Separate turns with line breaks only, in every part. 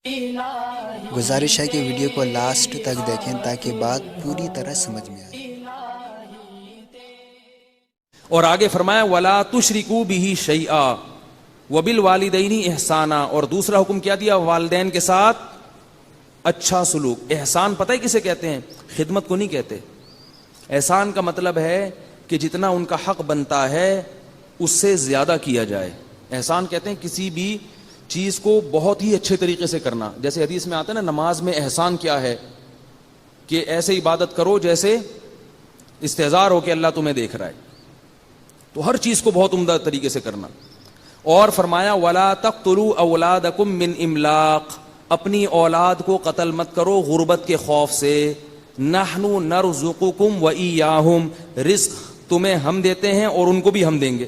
گزارش ہے کہ ویڈیو کو لاسٹ تک دیکھیں تاکہ بات پوری طرح سمجھ میں آئے۔
اور آگے فرمایا وَلَا تُشْرِكُوا بِهِ شَيْئًا وَبِالْوَالِدَيْنِ احسانا، اور دوسرا حکم کیا دیا؟ والدین کے ساتھ اچھا سلوک۔ احسان پتہ ہے کسے کہتے ہیں؟ خدمت کو نہیں کہتے۔ احسان کا مطلب ہے کہ جتنا ان کا حق بنتا ہے اس سے زیادہ کیا جائے۔ احسان کہتے ہیں کسی بھی چیز کو بہت ہی اچھے طریقے سے کرنا۔ جیسے حدیث میں آتا ہے نا، نماز میں احسان کیا ہے کہ ایسے عبادت کرو جیسے استحضار ہو کہ اللہ تمہیں دیکھ رہا ہے۔ تو ہر چیز کو بہت عمدہ طریقے سے کرنا۔ اور فرمایا وَلَا تَقْتُلُوا أَوْلَادَكُم مِّنْ إِمْلَاقٍ، اپنی اولاد کو قتل مت کرو غربت کے خوف سے۔ نَحْنُ نَرْزُقُكُمْ وَإِيَّاهُمْ، رزق تمہیں ہم دیتے ہیں اور ان کو بھی ہم دیں گے۔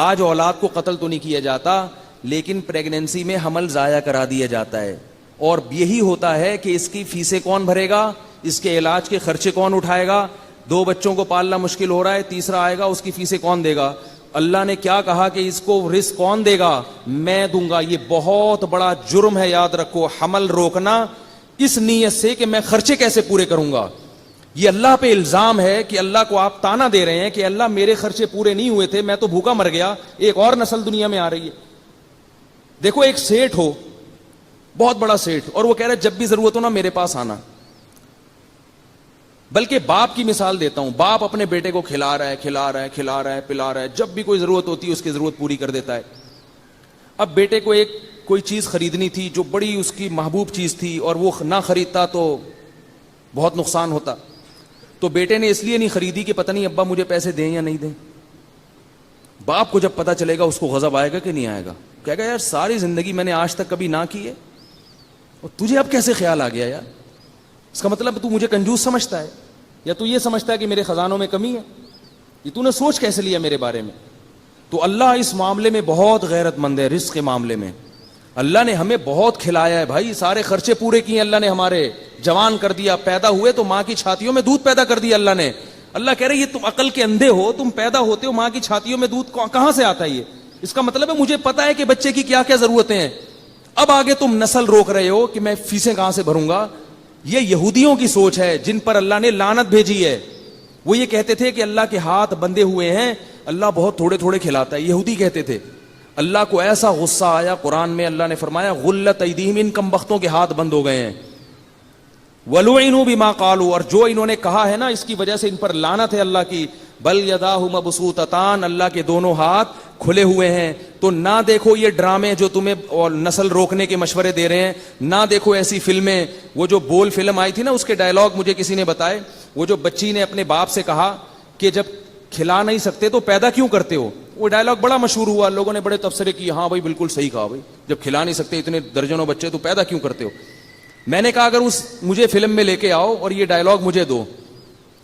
آج اولاد کو قتل تو نہیں کیا جاتا، لیکن پریگننسی میں حمل ضائع کرا دیا جاتا ہے، اور یہی ہوتا ہے کہ اس کی فیسیں کون بھرے گا، اس کے علاج کے خرچے کون اٹھائے گا، 2 بچوں کو پالنا مشکل ہو رہا ہے، تیسرا آئے گا اس کی فیسیں کون دے گا؟ اللہ نے کیا کہا کہ اس کو رزق کون دے گا؟ میں دوں گا۔ یہ بہت بڑا جرم ہے، یاد رکھو، حمل روکنا اس نیت سے کہ میں خرچے کیسے پورے کروں گا۔ یہ اللہ پہ الزام ہے کہ اللہ کو آپ تانا دے رہے ہیں کہ اللہ میرے خرچے پورے نہیں ہوئے تھے، میں تو بھوکا مر گیا، ایک اور نسل دنیا میں آ رہی ہے۔ دیکھو ایک سیٹ ہو، بہت بڑا سیٹ، اور وہ کہہ رہا ہے جب بھی ضرورت ہو نا میرے پاس آنا۔ بلکہ باپ کی مثال دیتا ہوں، باپ اپنے بیٹے کو کھلا رہا ہے پلا رہا ہے، جب بھی کوئی ضرورت ہوتی ہے اس کی ضرورت پوری کر دیتا ہے۔ اب بیٹے کو کوئی چیز خریدنی تھی جو بڑی اس کی محبوب چیز تھی، اور وہ نہ خریدتا تو بہت نقصان ہوتا، تو بیٹے نے اس لیے نہیں خریدی کہ پتہ نہیں ابا مجھے پیسے دیں یا نہیں دیں۔ باپ کو جب پتہ چلے گا اس کو غضب آئے گا کہ نہیں آئے گا؟ کہے گا یار ساری زندگی میں نے آج تک کبھی نہ کی ہے، اور تجھے اب کیسے خیال آ گیا یار؟ اس کا مطلب تو مجھے کنجوس سمجھتا ہے، یا تو یہ سمجھتا ہے کہ میرے خزانوں میں کمی ہے؟ یہ تو نے سوچ کیسے لیا میرے بارے میں؟ تو اللہ اس معاملے میں بہت غیرت مند ہے۔ رزق کے معاملے میں اللہ نے ہمیں بہت کھلایا ہے بھائی، سارے خرچے پورے کیے اللہ نے، ہمارے جوان کر دیا، پیدا ہوئے تو ماں کی چھاتیوں میں دودھ پیدا کر دیا اللہ نے۔ اللہ کہہ رہے یہ تم عقل کے اندھے ہو، تم پیدا ہوتے ہو ماں کی چھاتیوں میں دودھ کہاں سے آتا ہے؟ یہ اس کا مطلب ہے مجھے پتا ہے کہ بچے کی کیا کیا ضرورتیں ہیں۔ اب آگے تم نسل روک رہے ہو کہ میں فیسیں کہاں سے بھروں گا۔ یہ یہودیوں کی سوچ ہے جن پر اللہ نے لعنت بھیجی ہے۔ وہ یہ کہتے تھے کہ اللہ کے ہاتھ بندھے ہوئے ہیں، اللہ بہت تھوڑے تھوڑے کھلاتا ہے، یہودی کہتے تھے۔ اللہ کو ایسا غصہ آیا، قرآن میں اللہ نے فرمایا غلت ایدیہم، ان کم بختوں کے ہاتھ بند ہو گئے ہیں۔ وَلُعِنُوا بِمَا قَالُوا، اور جو انہوں نے کہا ہے نا اس کی وجہ سے ان پر لعنت ہے اللہ کی۔ بل یداہ مبسوطتان، اللہ کے دونوں ہاتھ کھلے ہوئے ہیں۔ تو نہ دیکھو یہ ڈرامے جو تمہیں اور نسل روکنے کے مشورے دے رہے ہیں، نہ دیکھو ایسی فلمیں۔ وہ جو بول فلم آئی تھی نا، اس کے ڈائلاگ مجھے کسی نے بتائے، وہ جو بچی نے اپنے باپ سے کہا کہ جب کھلا نہیں سکتے تو پیدا کیوں کرتے ہو، وہ ڈائلاگ بڑا مشہور ہوا، لوگوں نے بڑے تبصرے کیے، ہاں بھائی بالکل صحیح کہا بھائی، جب کھلا نہیں سکتے اتنے درجنوں بچے تو پیدا کیوں کرتے ہو۔ میں نے کہا اگر مجھے فلم میں لے کے آؤ اور یہ ڈائلاگ مجھے دو،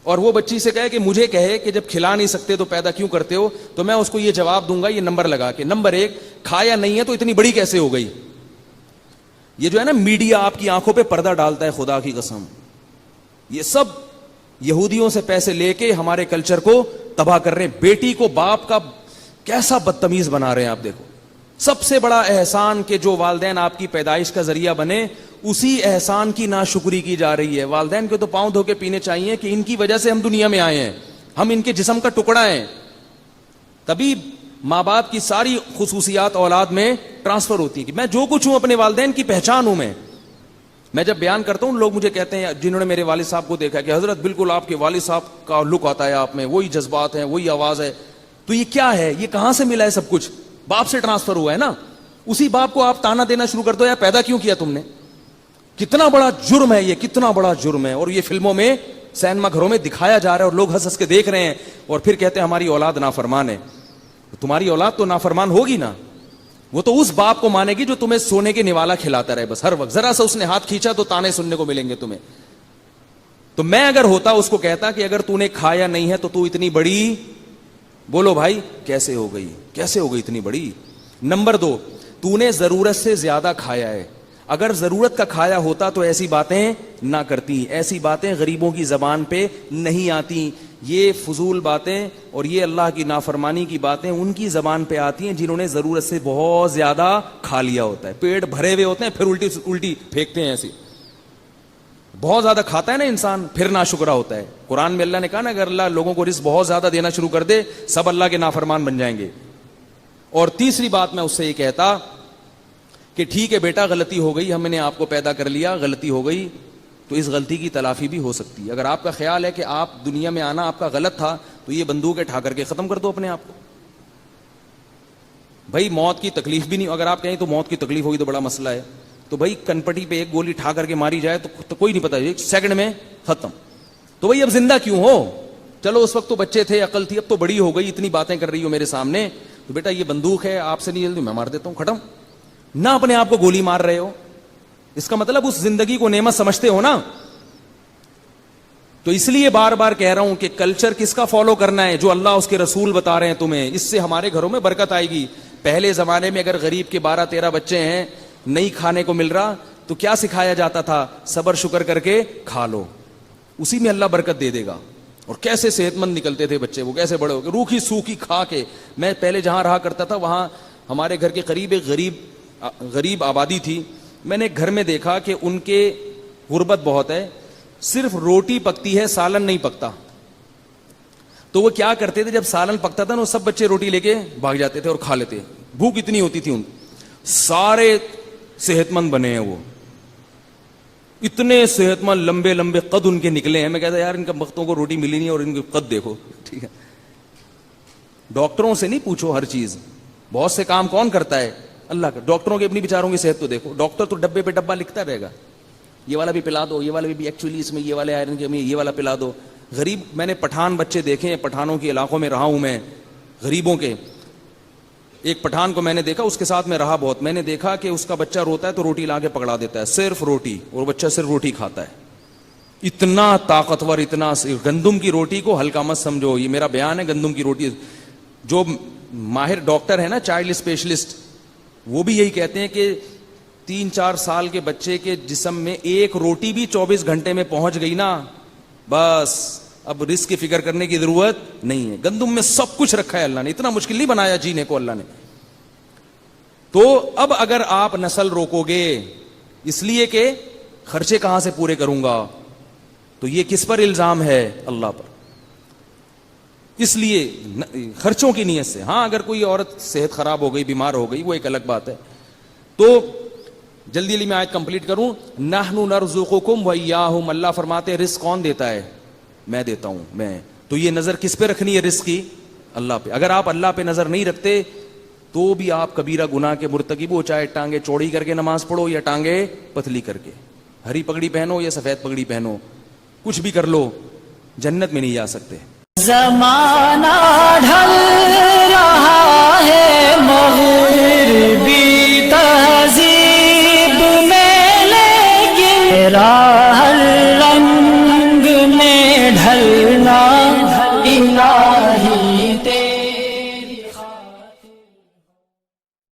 اور وہ بچی سے کہے کہ مجھے کہے کہ جب کھلا نہیں سکتے تو پیدا کیوں کرتے ہو، تو میں اس کو یہ جواب دوں گا یہ نمبر لگا کے، نمبر 1، کھایا نہیں ہے تو اتنی بڑی کیسے ہو گئی؟ یہ جو ہے نا میڈیا آپ کی آنکھوں پہ پردہ ڈالتا ہے، خدا کی قسم، یہ سب یہودیوں سے پیسے لے کے ہمارے کلچر کو تباہ کر رہے ہیں۔ بیٹی کو باپ کا کیسا بدتمیز بنا رہے ہیں آپ دیکھو۔ سب سے بڑا احسان کہ جو والدین آپ کی پیدائش کا ذریعہ بنے، اسی احسان کی ناشکری کی جا رہی ہے۔ والدین کو تو پاؤں دھو کے پینے چاہیے کہ ان کی وجہ سے ہم دنیا میں آئے ہیں، ہم ان کے جسم کا ٹکڑا ہیں، تبھی ماں باپ کی ساری خصوصیات اولاد میں ٹرانسفر ہوتی ہیں کہ میں جو کچھ ہوں اپنے والدین کی پہچان ہوں۔ میں جب بیان کرتا ہوں لوگ مجھے کہتے ہیں جنہوں نے میرے والد صاحب کو دیکھا کہ حضرت بالکل آپ کے والد صاحب کا لک آتا ہے آپ میں، وہی جذبات ہیں، وہی آواز ہے۔ تو یہ کیا ہے؟ یہ کہاں سے ملا ہے؟ سب کچھ باپ سے ٹرانسفر ہوا ہے نا۔ اسی باپ کو آپ تانا دینا شروع کر دو، یا پیدا کیوں کیا تم نے؟ کتنا بڑا جرم ہے یہ، کتنا بڑا جرم ہے۔ اور یہ فلموں میں، سینما گھروں میں دکھایا جا رہا ہے اور لوگ ہنس ہنس کے دیکھ رہے ہیں، اور پھر کہتے ہیں ہماری اولاد نافرمان ہے۔ تمہاری اولاد تو نافرمان ہوگی نا، وہ تو اس باپ کو مانے گی جو تمہیں سونے کے نوالا کھلاتا رہے بس ہر وقت، ذرا سا اس نے ہاتھ کھینچا تو تانے سننے کو ملیں گے تمہیں۔ تو میں اگر ہوتا اس کو کہتا کہ اگر تو نے کھایا نہیں ہے تو تو اتنی بڑی، بولو بھائی کیسے ہو گئی، کیسے ہو گئی اتنی بڑی؟ نمبر 2، تو نے ضرورت سے زیادہ کھایا ہے۔ اگر ضرورت کا کھایا ہوتا تو ایسی باتیں نہ کرتی، ایسی باتیں غریبوں کی زبان پہ نہیں آتی۔ یہ فضول باتیں اور یہ اللہ کی نافرمانی کی باتیں ان کی زبان پہ آتی ہیں جنہوں نے ضرورت سے بہت زیادہ کھا لیا ہوتا ہے, پیٹ بھرے ہوئے ہوتے ہیں, پھر الٹی پھینکتے ہیں ایسی. بہت زیادہ کھاتا ہے نا انسان, پھر ناشکرا ہوتا ہے. قرآن میں اللہ نے کہا نا اگر اللہ لوگوں کو رزق بہت زیادہ دینا شروع کر دے سب اللہ کے نافرمان بن جائیں گے. اور تیسری بات میں اس سے یہ کہتا کہ ٹھیک ہے بیٹا غلطی ہو گئی, ہم نے آپ کو پیدا کر لیا, غلطی ہو گئی, تو اس غلطی کی تلافی بھی ہو سکتی ہے. اگر آپ کا خیال ہے کہ آپ دنیا میں آنا آپ کا غلط تھا تو یہ بندوق اٹھا کر کے ختم کر دو اپنے آپ کو. بھائی موت کی تکلیف بھی نہیں, اگر آپ کہیں تو موت کی تکلیف ہوگی تو بڑا مسئلہ ہے, تو بھائی کنپٹی پہ ایک گولی ٹھا کر کے ماری جائے تو کوئی نہیں پتا, ایک سیکنڈ میں ختم. تو بھائی اب زندہ کیوں ہو؟ چلو اس وقت تو بچے تھے, عقل تھی, اب تو بڑی ہو گئی, اتنی باتیں کر رہی ہو میرے سامنے, تو بیٹا یہ بندوق ہے, آپ سے نہیں جلدی میں مار دیتا ہوں, ختم. نہ اپنے آپ کو گولی مار رہے ہو, اس کا مطلب اس زندگی کو نعمت سمجھتے ہو نا. تو اس لیے بار بار کہہ رہا ہوں کہ کلچر کس کا فالو کرنا ہے؟ جو اللہ اس کے رسول بتا رہے ہیں تمہیں, اس سے ہمارے گھروں میں برکت آئے گی. پہلے زمانے میں اگر غریب کے 12-13 بچے ہیں, نہیں کھانے کو مل رہا, تو کیا سکھایا جاتا تھا؟ صبر شکر کر کے کھا لو, اسی میں اللہ برکت دے دے گا. اور کیسے صحت مند نکلتے تھے بچے, وہ کیسے بڑے ہو گئے روکھی سوکھی کھا کے. میں پہلے جہاں رہا کرتا تھا وہاں ہمارے گھر کے قریب ایک غریب آبادی تھی. میں نے گھر میں دیکھا کہ ان کے غربت بہت ہے, صرف روٹی پکتی ہے, سالن نہیں پکتا. تو وہ کیا کرتے تھے, جب سالن پکتا تھا نا سب بچے روٹی لے کے بھاگ جاتے تھے اور کھا لیتے. بھوک اتنی ہوتی تھی ان, سارے صحت مند بنے ہیں, وہ اتنے صحت مند, لمبے لمبے قد ان کے نکلے ہیں. میں کہتا یار ان کا وقتوں کو روٹی ملی نہیں اور ان کے قد دیکھو. ٹھیک ہے, ڈاکٹروں سے نہیں پوچھو ہر چیز, بہت سے کام کون کرتا ہے؟ اللہ کا. ڈاکٹروں کی اپنی بیچاروں کی صحت تو دیکھو, ڈاکٹر تو ڈبے پہ ڈبہ لکھتا رہے گا, یہ والا بھی پلا دو, یہ والا بھی ایکچولی اس میں یہ والے آئرن کی کمی, یہ والا پلا دو. غریب, میں نے پٹھان بچے دیکھے ہیں, پٹھانوں کے علاقوں میں رہا ہوں میں, غریبوں کے. ایک پٹھان کو میں نے دیکھا, اس کے ساتھ میں رہا بہت, میں نے دیکھا کہ اس کا بچہ روتا ہے تو روٹی لا کے پکڑا دیتا ہے, صرف روٹی, اور بچہ صرف روٹی کھاتا ہے. اتنا طاقتور, اتنا. گندم کی روٹی کو ہلکا مت سمجھو, یہ میرا بیان ہے. گندم کی روٹی, جو ماہر ڈاکٹر ہے نا, چائلڈ اسپیشلسٹ, وہ بھی یہی کہتے ہیں کہ 3-4 سال کے بچے کے جسم میں ایک روٹی بھی 24 گھنٹے میں پہنچ گئی نا, بس اب رزق کی فکر کرنے کی ضرورت نہیں ہے. گندم میں سب کچھ رکھا ہے اللہ نے, اتنا مشکل نہیں بنایا جینے کو اللہ نے. تو اب اگر آپ نسل روکو گے اس لیے کہ خرچے کہاں سے پورے کروں گا, تو یہ کس پر الزام ہے؟ اللہ پر. اس لیے خرچوں کی نیت سے. ہاں اگر کوئی عورت صحت خراب ہو گئی, بیمار ہو گئی, وہ ایک الگ بات ہے. تو جلدی جلدی میں آیت کمپلیٹ کروں. نحن نرزقکم وإیاہم, اللہ فرماتے ہیں رزق کون دیتا ہے؟ میں دیتا ہوں, میں. تو یہ نظر کس پہ رکھنی ہے رزق کی؟ اللہ پہ. اگر آپ اللہ پہ نظر نہیں رکھتے تو بھی آپ کبیرہ گناہ کے مرتکب ہو, چاہے ٹانگیں چوڑی کر کے نماز پڑھو یا ٹانگیں پتلی کر کے, ہری پگڑی پہنو یا سفید پگڑی پہنو, کچھ بھی کر لو, جنت میں نہیں جا سکتے.
زمانہ ڈھل رہا ہے مغربی